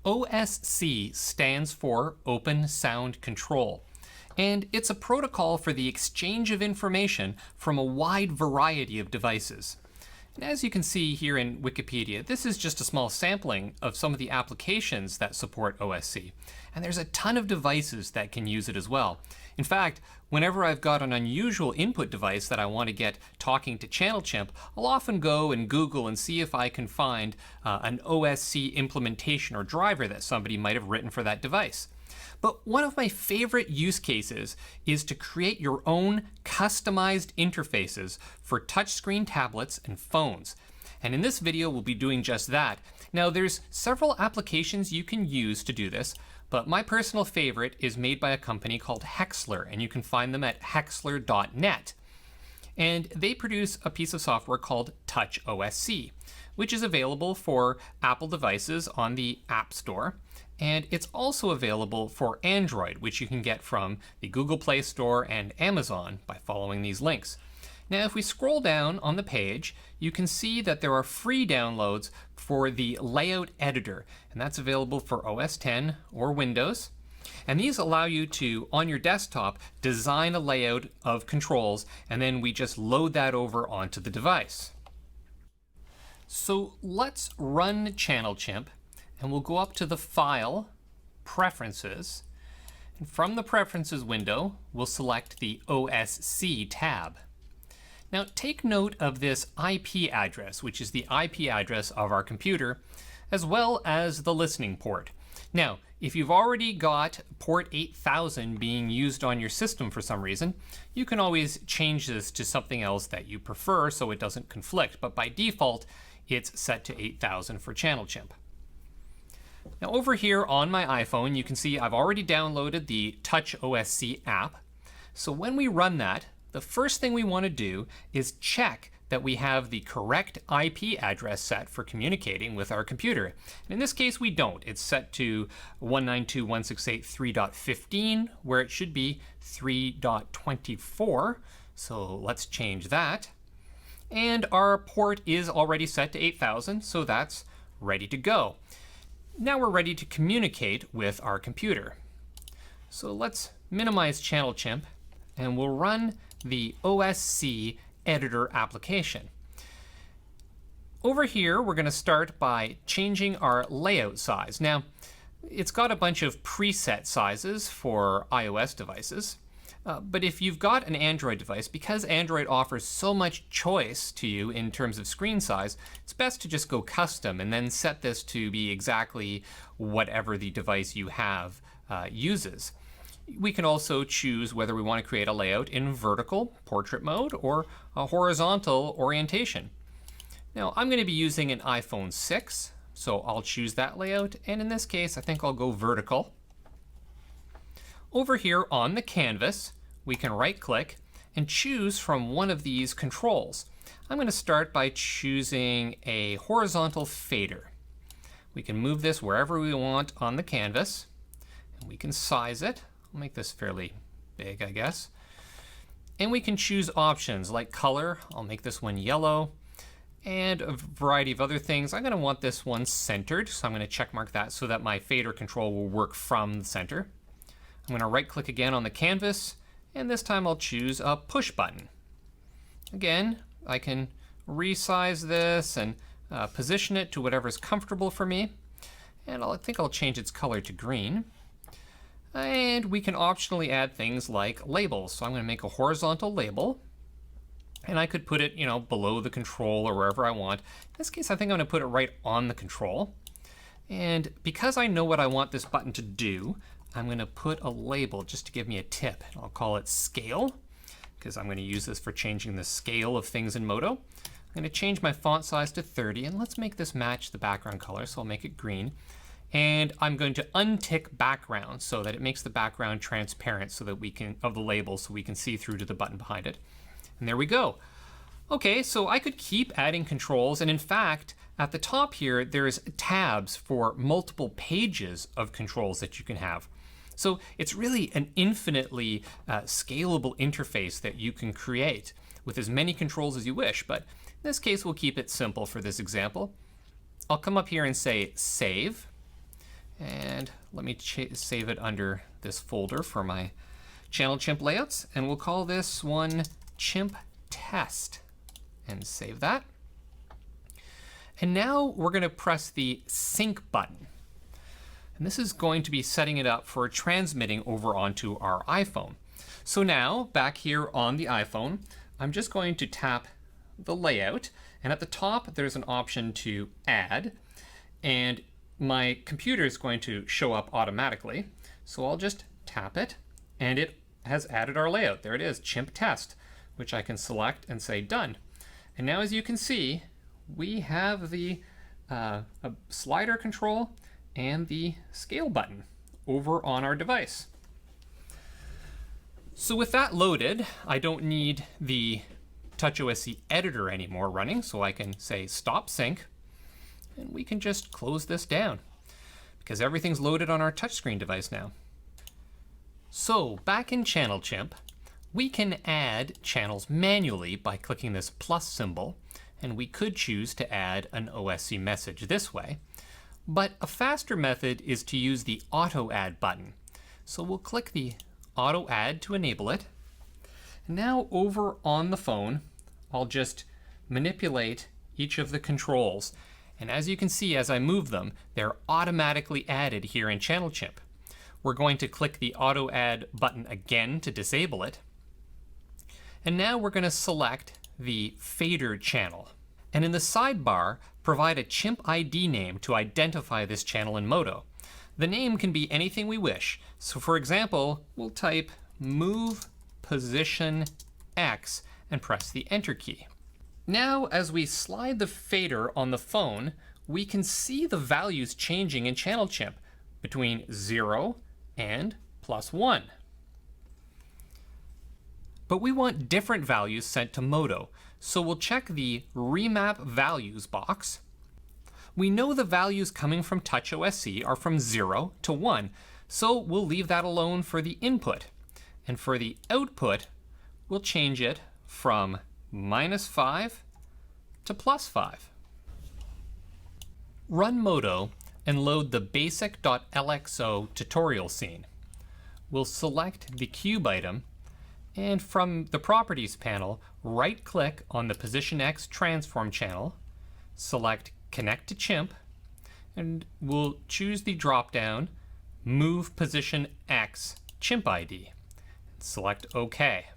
OSC stands for Open Sound Control, and it's a protocol for the exchange of information from a wide variety of devices. And as you can see here in Wikipedia, this is just a small sampling of some of the applications that support OSC. And there's a ton of devices that can use it as well. In fact, whenever I've got an unusual input device that I want to get talking to Chimp, I'll often go and Google and see if I can find an OSC implementation or driver that somebody might have written for that device. But one of my favorite use cases is to create your own customized interfaces for touchscreen tablets and phones. And in this video, we'll be doing just that. Now, there's several applications you can use to do this, but my personal favorite is made by a company called Hexler, and you can find them at hexler.net. And they produce a piece of software called Touch OSC, which is available for Apple devices on the App Store. And it's also available for Android, which you can get from the Google Play Store and Amazon by following these links. Now, if we scroll down on the page, you can see that there are free downloads for the Layout Editor, and that's available for OS X or Windows. And these allow you to, on your desktop, design a layout of controls, and then we just load that over onto the device. So let's run Chimp, and we'll go up to the File, Preferences, and from the Preferences window, we'll select the OSC tab. Now take note of this IP address, which is the IP address of our computer, as well as the listening port. Now, if you've already got port 8000 being used on your system for some reason, you can always change this to something else that you prefer so it doesn't conflict, but by default, it's set to 8000 for Chimp. Now over here on my iPhone, you can see I've already downloaded the Touch OSC app. So when we run that, the first thing we want to do is check that we have the correct IP address set for communicating with our computer. And in this case, we don't. It's set to 192.168.3.15, where it should be 3.24. So let's change that. And our port is already set to 8000, so that's ready to go. Now we're ready to communicate with our computer. So let's minimize Chimp, and we'll run the OSC Editor application. Over here, we're going to start by changing our layout size. Now, it's got a bunch of preset sizes for iOS devices, but if you've got an Android device, because Android offers so much choice to you in terms of screen size, it's best to just go custom and then set this to be exactly whatever the device you have uses. We can also choose whether we want to create a layout in vertical, portrait mode, or a horizontal orientation. Now, I'm going to be using an iPhone 6, so I'll choose that layout, and in this case, I think I'll go vertical. Over here on the canvas, we can right-click and choose from one of these controls. I'm going to start by choosing a horizontal fader. We can move this wherever we want on the canvas, and we can size it. I'll make this fairly big, I guess. And we can choose options like color. I'll make this one yellow, and a variety of other things. I'm going to want this one centered, so I'm going to check mark that so that my fader control will work from the center. I'm going to right-click again on the canvas, and this time I'll choose a push button. Again, I can resize this and position it to whatever's comfortable for me. And I think I'll change its color to green. And we can optionally add things like labels. So I'm going to make a horizontal label, and I could put it, below the control or wherever I want. In this case, I think I'm going to put it right on the control. And because I know what I want this button to do, I'm going to put a label just to give me a tip. I'll call it scale, because I'm going to use this for changing the scale of things in Modo. I'm going to change my font size to 30, and let's make this match the background color, so I'll make it green. And I'm going to untick background so that it makes the background transparent so that we can, of the label, so we can see through to the button behind it. And there we go. Okay, so I could keep adding controls, and in fact, at the top here, there's tabs for multiple pages of controls that you can have. So it's really an infinitely scalable interface that you can create with as many controls as you wish, but in this case, we'll keep it simple for this example. I'll come up here and say Save. And let me save it under this folder for my channel Chimp layouts. And we'll call this one Chimp Test and save that. And now we're going to press the sync button. And this is going to be setting it up for transmitting over onto our iPhone. So now back here on the iPhone, I'm just going to tap the layout. And at the top, there's an option to add. And my computer is going to show up automatically. So I'll just tap it, and it has added our layout. There it is, Chimp Test, which I can select and say done. And now, as you can see, we have the slider control and the scale button over on our device. So with that loaded, I don't need the OSC Editor anymore running, so I can say stop sync, and we can just close this down because everything's loaded on our touchscreen device now. So back in Channel Chimp, we can add channels manually by clicking this plus symbol, and we could choose to add an OSC message this way. But a faster method is to use the Auto Add button. So we'll click the Auto Add to enable it. Now over on the phone, I'll just manipulate each of the controls. And as you can see, as I move them, they're automatically added here in Channel Chimp. We're going to click the Auto Add button again to disable it. And now we're going to select the fader channel. And in the sidebar, provide a Chimp ID name to identify this channel in Modo. The name can be anything we wish. So for example, we'll type move position X and press the Enter key. Now, as we slide the fader on the phone, we can see the values changing in Channel Chimp between 0 and +1. But we want different values sent to Modo, so we'll check the Remap Values box. We know the values coming from TouchOSC are from 0 to 1, so we'll leave that alone for the input. And for the output, we'll change it from -5 to +5. Run Modo and load the basic.lxo tutorial scene. We'll select the cube item, and from the Properties panel, right-click on the Position X transform channel, select Connect to Chimp, and we'll choose the drop-down Move Position X Chimp ID. Select OK.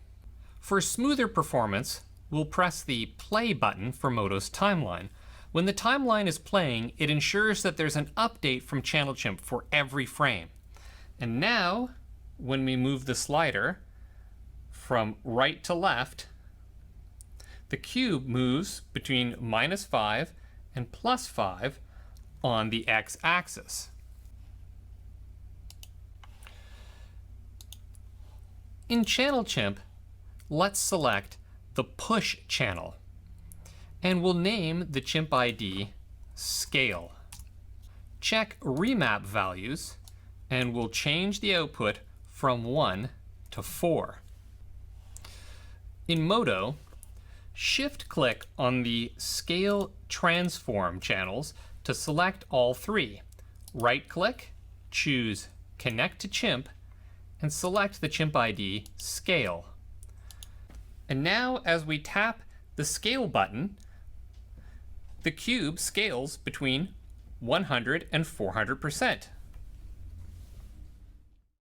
For smoother performance, we'll press the Play button for Modo's timeline. When the timeline is playing, it ensures that there's an update from Channel Chimp for every frame. And now, when we move the slider from right to left, the cube moves between -5 and +5 on the x-axis. In Channel Chimp, let's select the Push channel, and we'll name the Chimp ID Scale. Check Remap Values, and we'll change the output from 1 to 4. In Modo, shift-click on the Scale Transform channels to select all three. Right-click, choose Connect to Chimp, and select the Chimp ID Scale. And now, as we tap the Scale button, the cube scales between 100 and 400%.